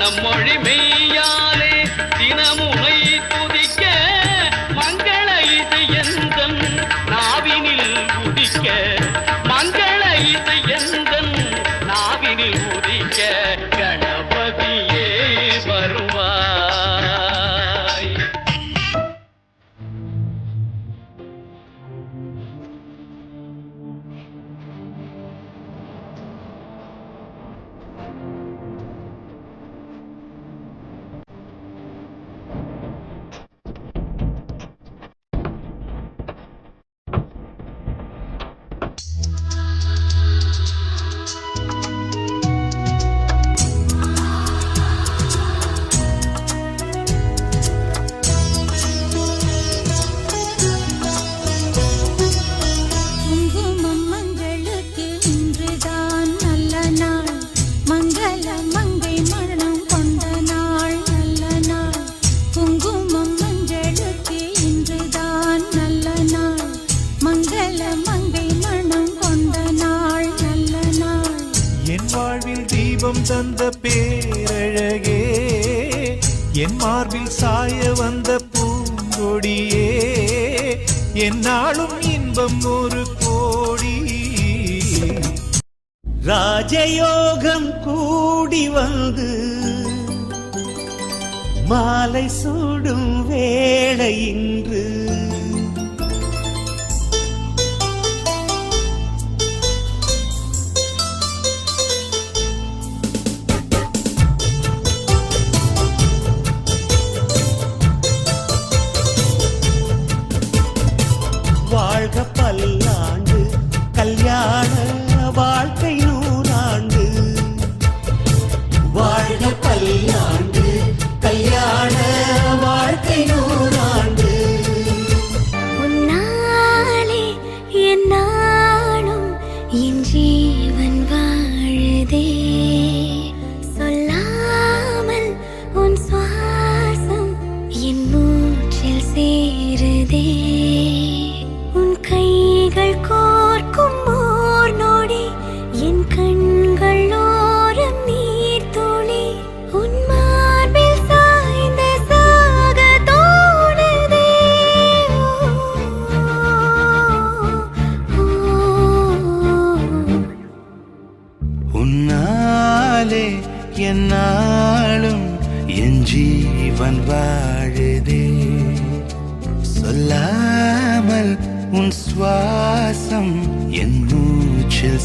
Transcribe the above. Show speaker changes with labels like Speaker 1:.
Speaker 1: மனமொழி மெய்யாலே தினமுனை துதிக்க மங்கள இது எந்தன் நாவினில் உதிக்க மங்கள இது எந்தன் நாவினில் உதிக்க கணபதியே வருவாய்.
Speaker 2: தீபம் தந்த பேரழகே என் மார்பில் சாய வந்த பூங்கொடியே என்னாலும் இன்பம் ஒரு கோடி. ராஜயோகம் கூடி வந்து மாலை சூடும் வேளை இன்று வாழ்க பல்லாண்டு கல்யாண வாழ்க்கை நூறாண்டு. வாழ்க பல்லாண்டு கல்யாண வாழ்க்கை நூறாண்டு.
Speaker 3: உன்னாலே என்னாலும் என் ஜீவன் வாழுதே சொல்லாமல் உன் சுவாசம் என் மூச்சில் சேருதே. கோர்க்கும் ஓர் நொடி என் கண்கள் ஓரம் நீர் துளி உன் மார்பில் சாய்ந்த சாக தோணுதே.
Speaker 2: உன்னாலே என்னாலும் என் ஜீவன் வாழுதே சொல்லாமல் உன் சுவாசம் என் மூச்சில்